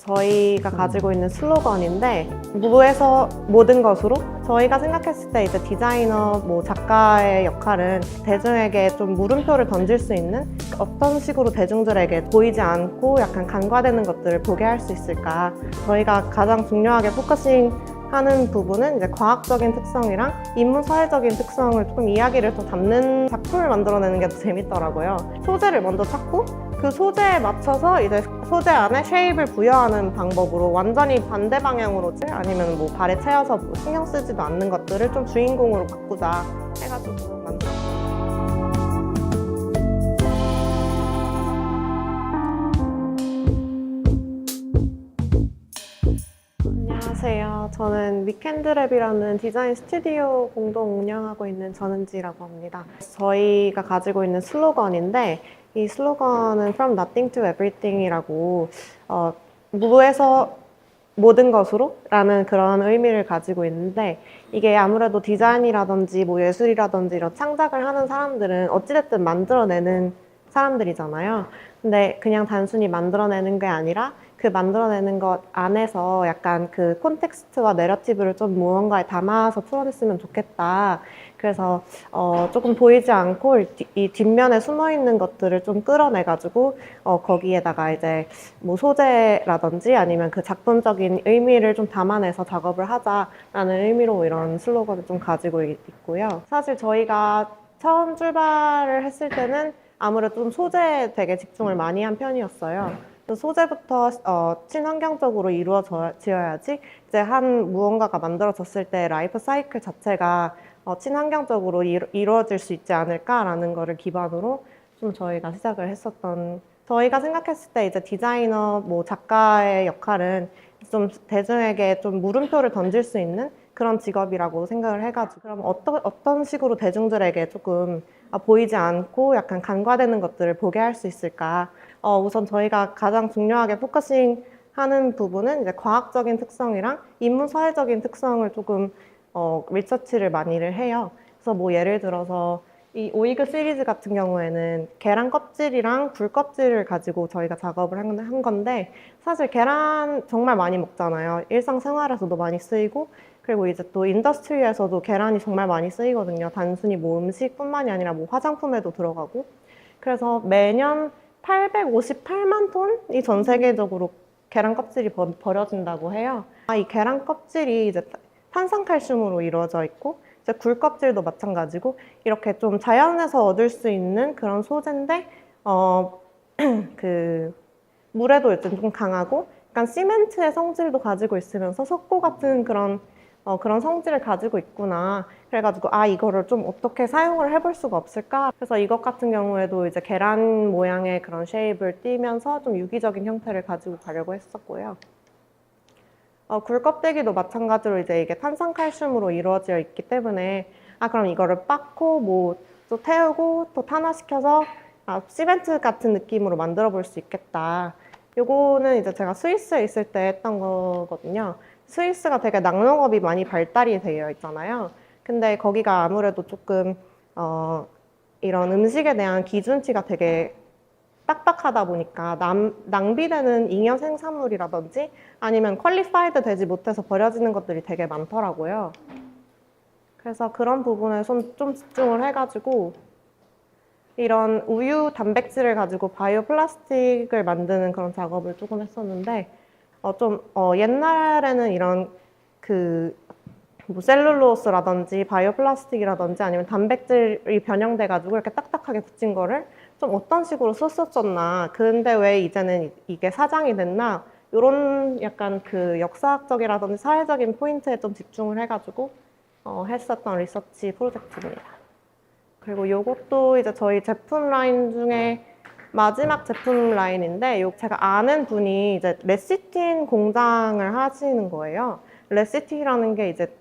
저희가 가지고 있는 슬로건인데 무에서 모든 것으로 저희가 생각했을 때 이제 디자이너, 작가의 역할은 대중에게 좀 물음표를 던질 수 있는 어떤 식으로 대중들에게 보이지 않고 약간 간과되는 것들을 보게 할 수 있을까. 저희가 가장 중요하게 포커싱 하는 부분은 이제 과학적인 특성이랑 인문사회적인 특성을 조금 이야기를 더 담는 작품을 만들어내는 게 더 재밌더라고요. 소재를 먼저 찾고 그 소재에 맞춰서 이제 소재 안에 쉐입을 부여하는 방법으로 완전히 반대 방향으로 아니면 발에 채여서 신경 쓰지도 않는 것들을 좀 주인공으로 바꾸자 해가지고 만들었어요. 안녕하세요. 저는 위켄드랩이라는 디자인 스튜디오 공동 운영하고 있는 전은지라고 합니다. 저희가 가지고 있는 슬로건인데 이 슬로건은 From Nothing to Everything이라고 무에서 모든 것으로 라는 그런 의미를 가지고 있는데 이게 아무래도 디자인이라든지 예술이라든지 이런 창작을 하는 사람들은 어찌됐든 만들어내는 사람들이잖아요. 근데 그냥 단순히 만들어내는 게 아니라 그 만들어내는 것 안에서 약간 그 콘텍스트와 내러티브를 좀 무언가에 담아서 풀어냈으면 좋겠다. 그래서 조금 보이지 않고 이 뒷면에 숨어있는 것들을 좀 끌어내가지고 거기에다가 이제 소재라든지 아니면 그 작품적인 의미를 좀 담아내서 작업을 하자라는 의미로 이런 슬로건을 좀 가지고 있고요. 사실 저희가 처음 출발을 했을 때는 아무래도 좀 소재에 되게 집중을 많이 한 편이었어요. 소재부터 친환경적으로 이루어져야지 이제 한 무언가가 만들어졌을 때 라이프 사이클 자체가 친환경적으로 이루어질 수 있지 않을까라는 거를 기반으로 좀 저희가 시작을 했었던, 저희가 생각했을 때 이제 디자이너, 작가의 역할은 좀 대중에게 좀 물음표를 던질 수 있는 그런 직업이라고 생각을 해가지고, 그럼 어떤 식으로 대중들에게 조금 보이지 않고 약간 간과되는 것들을 보게 할 수 있을까. 우선 저희가 가장 중요하게 포커싱 하는 부분은 이제 과학적인 특성이랑 인문사회적인 특성을 조금 리서치를 많이를 해요. 그래서 예를 들어서 이 오이그 시리즈 같은 경우에는 계란 껍질이랑 굴 껍질을 가지고 저희가 작업을 한 건데, 사실 계란 정말 많이 먹잖아요. 일상생활에서도 많이 쓰이고, 그리고 이제 또 인더스트리에서도 계란이 정말 많이 쓰이거든요. 단순히 음식뿐만이 아니라 화장품에도 들어가고. 그래서 매년 858만 톤이 전 세계적으로 계란 껍질이 버려진다고 해요. 이 계란 껍질이 이제 탄산칼슘으로 이루어져 있고, 이제 굴 껍질도 마찬가지고, 이렇게 좀 자연에서 얻을 수 있는 그런 소재인데, 물에도 일단 좀 강하고, 약간 시멘트의 성질도 가지고 있으면서 석고 같은 그런 성질을 가지고 있구나. 그래가지고 이거를 좀 어떻게 사용을 해볼 수가 없을까? 그래서 이것 같은 경우에도 이제 계란 모양의 그런 쉐입을 띠면서 좀 유기적인 형태를 가지고 가려고 했었고요. 굴 껍데기도 마찬가지로 이제 이게 탄산칼슘으로 이루어져 있기 때문에 그럼 이거를 빻고 또 태우고 또 탄화시켜서 시멘트 같은 느낌으로 만들어 볼 수 있겠다. 요거는 이제 제가 스위스에 있을 때 했던 거거든요. 스위스가 되게 낙농업이 많이 발달이 되어 있잖아요. 근데 거기가 아무래도 조금 이런 음식에 대한 기준치가 되게 빡빡하다 보니까 낭비되는 잉여 생산물이라든지 아니면 퀄리파이드 되지 못해서 버려지는 것들이 되게 많더라고요. 그래서 그런 부분에 좀 집중을 해가지고 이런 우유 단백질을 가지고 바이오 플라스틱을 만드는 그런 작업을 조금 했었는데, 옛날에는 이런 셀룰로스라든지 바이오 플라스틱이라든지 아니면 단백질이 변형돼가지고 이렇게 딱딱하게 붙인 거를 좀 어떤 식으로 썼었나, 근데 왜 이제는 이게 사장이 됐나, 이런 약간 역사학적이라든지 사회적인 포인트에 좀 집중을 해가지고 했었던 리서치 프로젝트입니다. 그리고 이것도 이제 저희 제품 라인 중에 마지막 제품 라인인데, 제가 아는 분이 이제 레시틴 공장을 하시는 거예요. 레시틴이라는 게 이제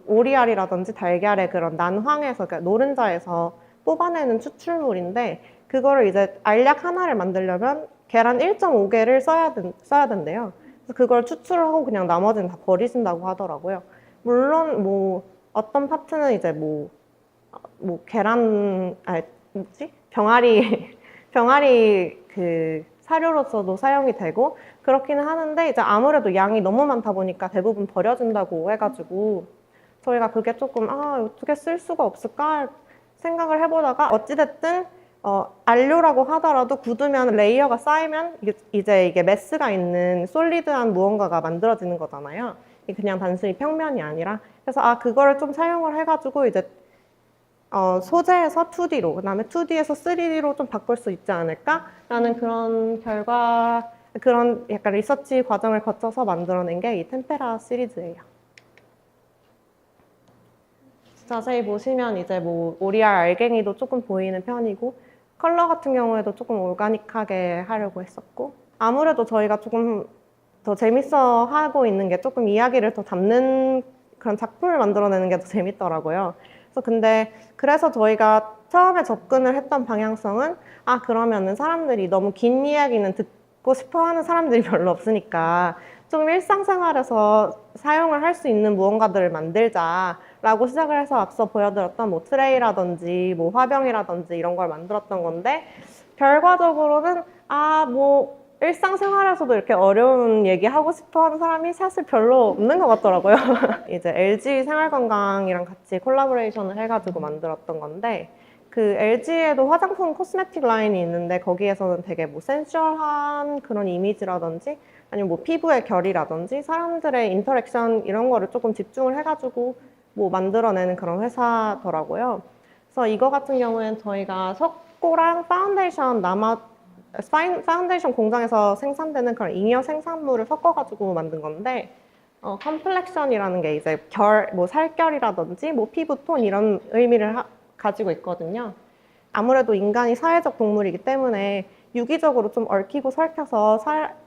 오리알이라든지 달걀의 그런 난황에서, 그러니까 노른자에서 뽑아내는 추출물인데, 그거를 이제 알약 하나를 만들려면 계란 1.5개를 써야 된대요. 그래서 그걸 추출하고 그냥 나머지는 다 버리신다고 하더라고요. 물론 어떤 파트는 이제 계란, 병아리 사료로서도 사용이 되고, 그렇기는 하는데 이제 아무래도 양이 너무 많다 보니까 대부분 버려진다고 해가지고 저희가 그게 조금 어떻게 쓸 수가 없을까 생각을 해보다가 어찌됐든 안료라고 하더라도 굳으면 레이어가 쌓이면 이제 이게 메스가 있는 솔리드한 무언가가 만들어지는 거잖아요. 그냥 단순히 평면이 아니라. 그래서 그거를 좀 사용을 해가지고 이제 소재에서 2D로, 그 다음에 2D에서 3D로 좀 바꿀 수 있지 않을까라는 그런 약간 리서치 과정을 거쳐서 만들어낸 게 이 템페라 시리즈예요. 자세히 보시면 이제 뭐 오리알 알갱이도 조금 보이는 편이고 컬러 같은 경우에도 조금 오가닉하게 하려고 했었고 아무래도 저희가 조금 더 재밌어 하고 있는 게 조금 이야기를 더 담는 그런 작품을 만들어내는 게 더 재밌더라고요. 그래서 저희가 처음에 접근을 했던 방향성은 그러면은 사람들이 너무 긴 이야기는 듣고 싶어 하는 사람들이 별로 없으니까 좀 일상생활에서 사용을 할 수 있는 무언가들을 만들자라고 시작을 해서 앞서 보여드렸던 뭐 트레이라든지 뭐 화병이라든지 이런 걸 만들었던 건데 결과적으로는 뭐 일상생활에서도 이렇게 어려운 얘기하고 싶어 하는 사람이 사실 별로 없는 것 같더라고요. 이제 LG 생활건강이랑 같이 콜라보레이션을 해가지고 만들었던 건데 그 LG에도 화장품 코스메틱 라인이 있는데 거기에서는 되게 뭐 센슈얼한 그런 이미지라든지 아니면 뭐 피부의 결이라든지 사람들의 인터랙션 이런 거를 조금 집중을 해가지고 뭐 만들어내는 그런 회사더라고요. 그래서 이거 같은 경우에는 저희가 석고랑 파운데이션 공장에서 생산되는 그런 잉여 생산물을 섞어가지고 만든 건데 컴플렉션이라는 게 이제 뭐 살결이라든지 뭐 피부톤 이런 의미를 가지고 있거든요. 아무래도 인간이 사회적 동물이기 때문에 유기적으로 좀 얽히고 설켜서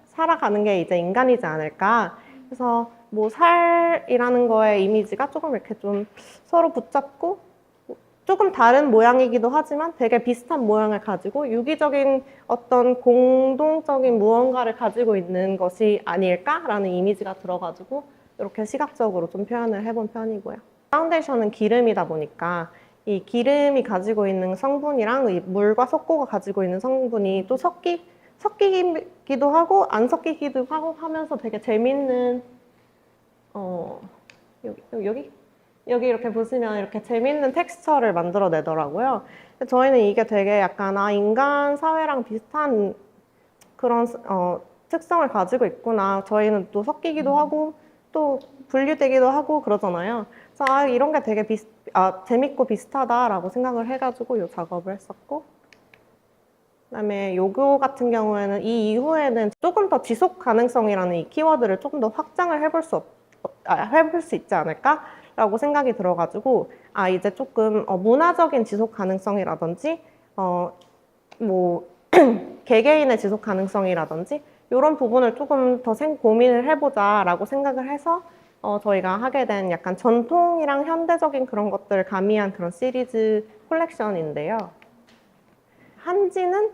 살아가는 게 이제 인간이지 않을까. 그래서 뭐 살이라는 거의 이미지가 조금 이렇게 좀 서로 붙잡고 조금 다른 모양이기도 하지만 되게 비슷한 모양을 가지고 유기적인 어떤 공동적인 무언가를 가지고 있는 것이 아닐까라는 이미지가 들어가지고 이렇게 시각적으로 좀 표현을 해본 편이고요. 파운데이션은 기름이다 보니까 이 기름이 가지고 있는 성분이랑 이 물과 석고가 가지고 있는 성분이 또 섞이기도 하고 안 섞이기도 하고 하면서 되게 재밌는 여기 이렇게 보시면 이렇게 재밌는 텍스처를 만들어내더라고요. 저희는 이게 되게 약간 인간 사회랑 비슷한 그런 특성을 가지고 있구나. 저희는 또 섞이기도 하고 또 분리되기도 하고 그러잖아요. 그래서 이런 게 되게 재밌고 비슷하다라고 생각을 해가지고 이 작업을 했었고 그다음에 요거 같은 경우에는 이 이후에는 조금 더 지속 가능성이라는 이 키워드를 조금 더 확장을 해볼 수 있지 않을까라고 생각이 들어가지고 이제 조금 문화적인 지속 가능성이라든지 뭐 개개인의 지속 가능성이라든지 이런 부분을 조금 더 고민을 해보자라고 생각을 해서 저희가 하게 된 약간 전통이랑 현대적인 그런 것들을 가미한 그런 시리즈 콜렉션인데요. 한지는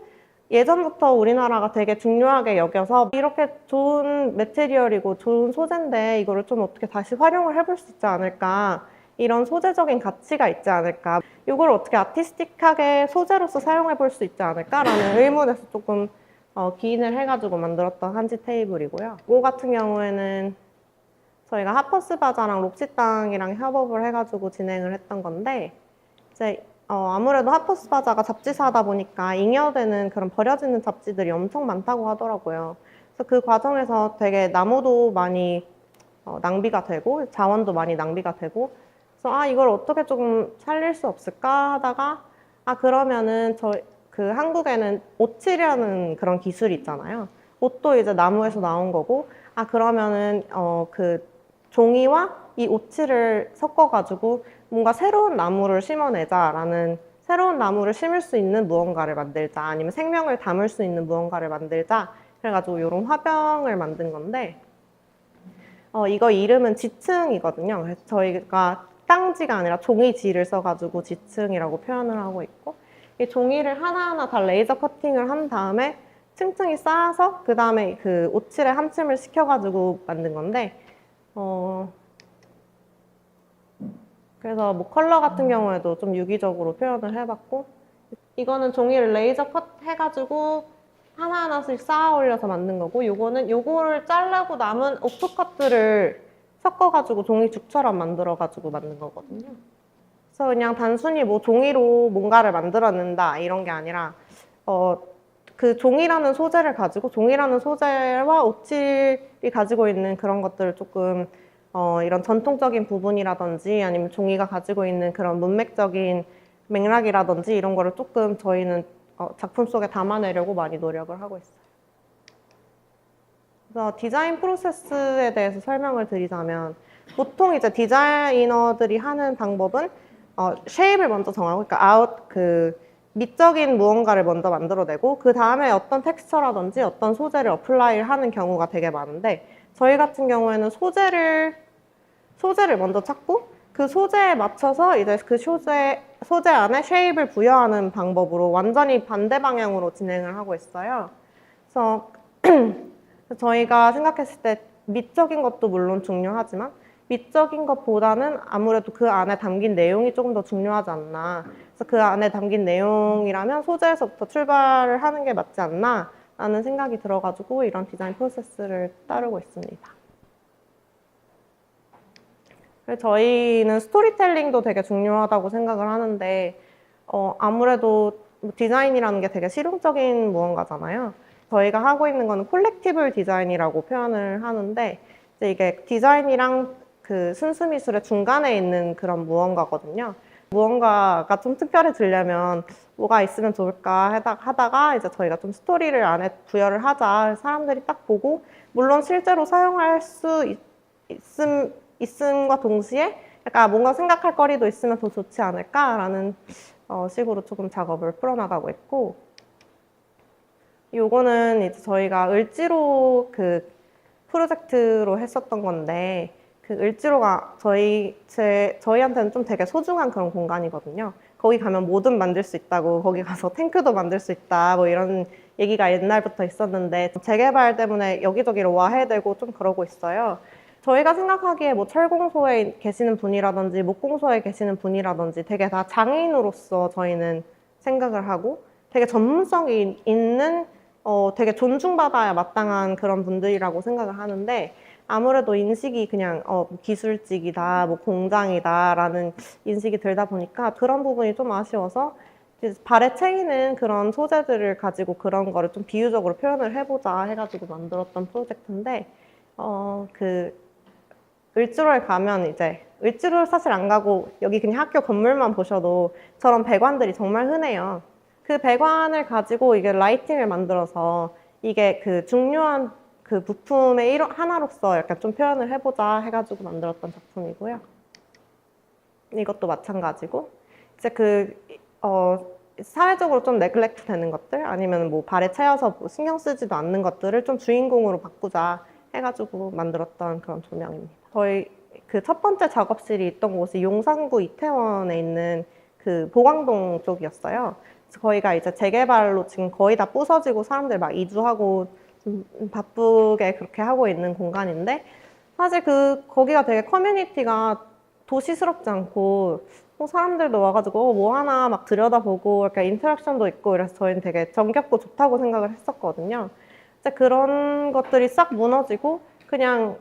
예전부터 우리나라가 되게 중요하게 여겨서 이렇게 좋은 매테리얼이고 좋은 소재인데 이거를 좀 어떻게 다시 활용을 해볼 수 있지 않을까, 이런 소재적인 가치가 있지 않을까, 이걸 어떻게 아티스틱하게 소재로서 사용해 볼 수 있지 않을까라는 의문에서 조금 기인을 해가지고 만들었던 한지 테이블이고요. 이거 같은 경우에는 저희가 하퍼스 바자랑 록시땅이랑 협업을 해가지고 진행을 했던 건데 이제 아무래도 하퍼스 바자가 잡지사다 보니까 잉여되는 그런 버려지는 잡지들이 엄청 많다고 하더라고요. 그래서 그 과정에서 되게 나무도 많이 낭비가 되고 자원도 많이 낭비가 되고 그래서 이걸 어떻게 조금 살릴 수 없을까 하다가 그러면은 그 한국에는 오칠이라는 그런 기술이 있잖아요. 옷도 이제 나무에서 나온 거고 그러면은 그 종이와 이 오칠을 섞어가지고 뭔가 새로운 나무를 심어내자라는, 새로운 나무를 심을 수 있는 무언가를 만들자, 아니면 생명을 담을 수 있는 무언가를 만들자, 그래가지고 이런 화병을 만든 건데 이거 이름은 지층이거든요. 그래서 저희가 땅지가 아니라 종이지를 써가지고 지층이라고 표현을 하고 있고, 이 종이를 하나하나 다 레이저 커팅을 한 다음에 층층이 쌓아서 그 다음에 그 오칠에 함침을 시켜가지고 만든 건데 그래서 뭐 컬러 같은 경우에도 좀 유기적으로 표현을 해봤고, 이거는 종이를 레이저 컷 해가지고 하나하나씩 쌓아 올려서 만든 거고, 요거를 자르고 남은 오프컷들을 섞어가지고 종이죽처럼 만들어가지고 만든 거거든요. 그래서 그냥 단순히 뭐 종이로 뭔가를 만들어낸다 이런 게 아니라 그 종이라는 소재를 가지고 종이라는 소재와 오칠이 가지고 있는 그런 것들을 조금 이런 전통적인 부분이라든지 아니면 종이가 가지고 있는 그런 문맥적인 맥락이라든지 이런 거를 조금 저희는 작품 속에 담아내려고 많이 노력을 하고 있어요. 그래서 디자인 프로세스에 대해서 설명을 드리자면 보통 이제 디자이너들이 하는 방법은 쉐입을 먼저 정하고, 그러니까 미적인 무언가를 먼저 만들어내고 그 다음에 어떤 텍스처라든지 어떤 소재를 어플라이를 하는 경우가 되게 많은데, 저희 같은 경우에는 소재를 먼저 찾고 그 소재에 맞춰서 이제 그 소재 안에 쉐입을 부여하는 방법으로 완전히 반대 방향으로 진행을 하고 있어요. 그래서 저희가 생각했을 때 미적인 것도 물론 중요하지만 미적인 것보다는 아무래도 그 안에 담긴 내용이 조금 더 중요하지 않나. 그래서 그 안에 담긴 내용이라면 소재에서부터 출발을 하는 게 맞지 않나 라는 생각이 들어가지고 이런 디자인 프로세스를 따르고 있습니다. 저희는 스토리텔링도 되게 중요하다고 생각을 하는데 아무래도 디자인이라는 게 되게 실용적인 무언가잖아요. 저희가 하고 있는 거는 콜렉티블 디자인이라고 표현을 하는데 이게 디자인이랑 그 순수 미술의 중간에 있는 그런 무언가거든요. 무언가가 좀 특별해지려면 뭐가 있으면 좋을까 하다가 이제 저희가 좀 스토리를 안에 부여를 하자. 사람들이 딱 보고 물론 실제로 사용할 수 있음과 동시에 약간 뭔가 생각할 거리도 있으면 더 좋지 않을까라는 식으로 조금 작업을 풀어나가고 있고, 요거는 이제 저희가 을지로 그 프로젝트로 했었던 건데 그 을지로가 저희한테는 좀 되게 소중한 그런 공간이거든요. 거기 가면 뭐든 만들 수 있다고, 거기 가서 탱크도 만들 수 있다 뭐 이런 얘기가 옛날부터 있었는데 재개발 때문에 여기저기로 와야 되고 좀 그러고 있어요. 저희가 생각하기에 뭐 철공소에 계시는 분이라든지 목공소에 계시는 분이라든지 되게 다 장애인으로서 저희는 생각을 하고 되게 전문성이 있는 되게 존중받아야 마땅한 그런 분들이라고 생각을 하는데, 아무래도 인식이 그냥 기술직이다, 뭐 공장이다 라는 인식이 들다 보니까 그런 부분이 좀 아쉬워서 발에 채이는 그런 소재들을 가지고 그런 거를 좀 비유적으로 표현을 해보자 해가지고 만들었던 프로젝트인데 을지로에 가면 이제 을지로를 사실 안 가고 여기 그냥 학교 건물만 보셔도 저런 배관들이 정말 흔해요. 그 배관을 가지고 이게 라이팅을 만들어서 이게 그 중요한 그 부품의 하나로서 약간 좀 표현을 해보자 해가지고 만들었던 작품이고요. 이것도 마찬가지고 이제 사회적으로 좀 네글렉트 되는 것들 아니면 뭐 발에 채여서 뭐 신경 쓰지도 않는 것들을 좀 주인공으로 바꾸자 해가지고 만들었던 그런 조명입니다. 저희 그 첫 번째 작업실이 있던 곳이 용산구 이태원에 있는 그 보광동 쪽이었어요. 그래서 거기가 이제 재개발로 지금 거의 다 부서지고 사람들 막 이주하고 좀 바쁘게 그렇게 하고 있는 공간인데, 사실 거기가 되게 커뮤니티가 도시스럽지 않고 사람들도 와가지고 뭐 하나 막 들여다보고 이렇게 인터랙션도 있고 이래서 저희는 되게 정겹고 좋다고 생각을 했었거든요. 이제 그런 것들이 싹 무너지고 그냥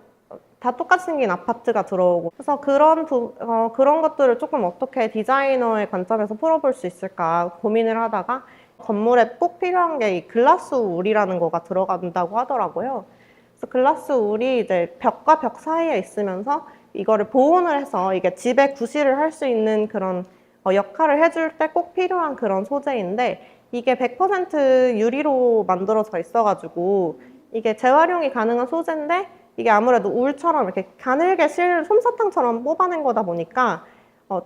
다 똑같이 생긴 아파트가 들어오고, 그래서 그런 것들을 조금 어떻게 디자이너의 관점에서 풀어볼 수 있을까 고민을 하다가 건물에 꼭 필요한 게 이 글라스 울이라는 거가 들어간다고 하더라고요. 그래서 글라스 울이 이제 벽과 벽 사이에 있으면서 이거를 보온을 해서 이게 집에 구실을 할 수 있는 그런 역할을 해줄 때 꼭 필요한 그런 소재인데, 이게 100% 유리로 만들어져 있어가지고 이게 재활용이 가능한 소재인데 이게 아무래도 울처럼 이렇게 가늘게 솜사탕처럼 뽑아낸 거다 보니까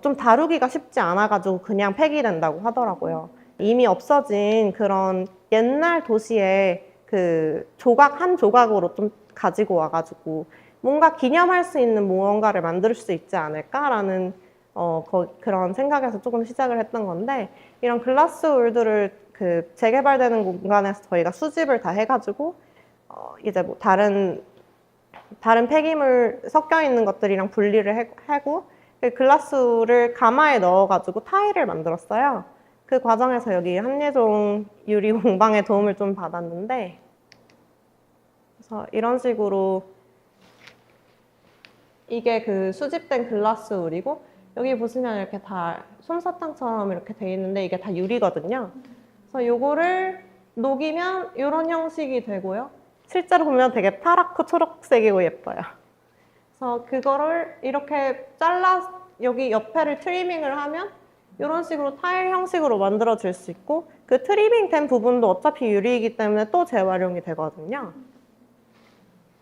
좀 다루기가 쉽지 않아가지고 그냥 폐기된다고 하더라고요. 이미 없어진 그런 옛날 도시의 그 한 조각으로 좀 가지고 와가지고 뭔가 기념할 수 있는 무언가를 만들 수 있지 않을까라는 그런 생각에서 조금 시작을 했던 건데, 이런 글라스 울들을 그 재개발되는 공간에서 저희가 수집을 다 해가지고 이제 뭐 다른 폐기물 섞여 있는 것들이랑 분리를 하고 글라스 울을 가마에 넣어가지고 타일을 만들었어요. 그 과정에서 여기 한예종 유리 공방의 도움을 좀 받았는데, 그래서 이런 식으로 이게 그 수집된 글라스 울이고, 여기 보시면 이렇게 다 솜사탕처럼 이렇게 돼 있는데 이게 다 유리거든요. 그래서 요거를 녹이면 이런 형식이 되고요. 실제로 보면 되게 파랗고 초록색이고 예뻐요. 그래서 그거를 이렇게 잘라 여기 옆에를 트리밍을 하면 이런 식으로 타일 형식으로 만들어질 수 있고, 그 트리밍 된 부분도 어차피 유리이기 때문에 또 재활용이 되거든요.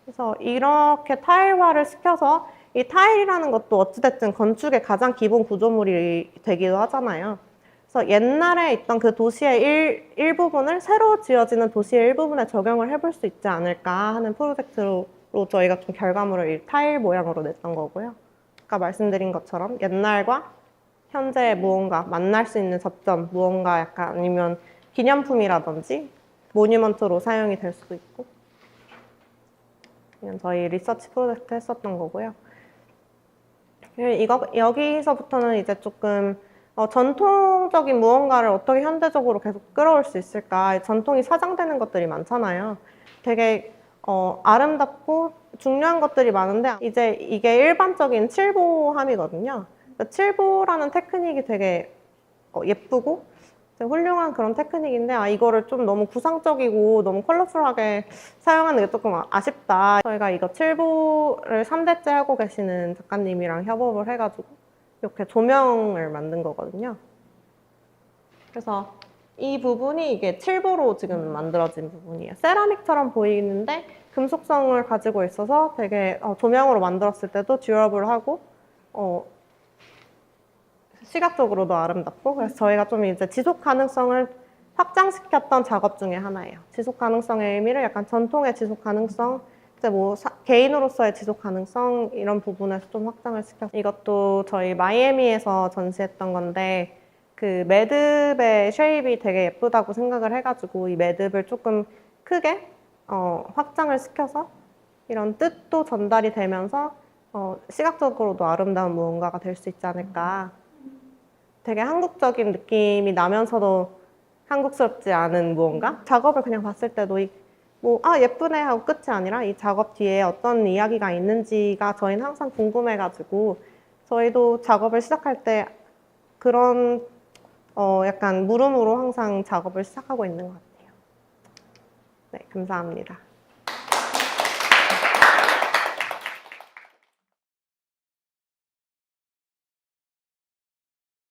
그래서 이렇게 타일화를 시켜서, 이 타일이라는 것도 어찌됐든 건축의 가장 기본 구조물이 되기도 하잖아요. 그래서 옛날에 있던 그 도시의 일부분을 새로 지어지는 도시의 일부분에 적용을 해볼 수 있지 않을까 하는 프로젝트로 저희가 좀 결과물을 이 타일 모양으로 냈던 거고요. 아까 말씀드린 것처럼 옛날과 현재 무언가 만날 수 있는 접점, 무언가 약간 아니면 기념품이라든지 모뉴먼트로 사용이 될 수도 있고, 그냥 저희 리서치 프로젝트 했었던 거고요. 여기서부터는 이제 조금 전통적인 무언가를 어떻게 현대적으로 계속 끌어올 수 있을까, 전통이 사장되는 것들이 많잖아요. 되게 아름답고 중요한 것들이 많은데 이제 이게 일반적인 칠보함이거든요. 칠보라는 테크닉이 되게 예쁘고 훌륭한 그런 테크닉인데, 이거를 좀 너무 구상적이고 너무 컬러풀하게 사용하는 게 조금 아쉽다. 저희가 이거 칠보를 3대째 하고 계시는 작가님이랑 협업을 해가지고 이렇게 조명을 만든 거거든요. 그래서 이 부분이 이게 칠보로 지금 만들어진 부분이에요. 세라믹처럼 보이는데 금속성을 가지고 있어서 되게 조명으로 만들었을 때도 듀러블하고 시각적으로도 아름답고, 그래서 저희가 좀 이제 지속 가능성을 확장시켰던 작업 중에 하나예요. 지속 가능성의 의미를 약간 전통의 지속 가능성, 이제 뭐 개인으로서의 지속 가능성 이런 부분에서 좀 확장을 시켰어요. 이것도 저희 마이애미에서 전시했던 건데, 그 매듭의 쉐입이 되게 예쁘다고 생각을 해가지고 이 매듭을 조금 크게 확장을 시켜서 이런 뜻도 전달이 되면서 시각적으로도 아름다운 무언가가 될 수 있지 않을까. 되게 한국적인 느낌이 나면서도 한국스럽지 않은 무언가? 작업을 그냥 봤을 때도 예쁘네 하고 끝이 아니라 이 작업 뒤에 어떤 이야기가 있는지가 저희는 항상 궁금해가지고, 저희도 작업을 시작할 때 그런 약간 물음으로 항상 작업을 시작하고 있는 것 같아요. 네, 감사합니다.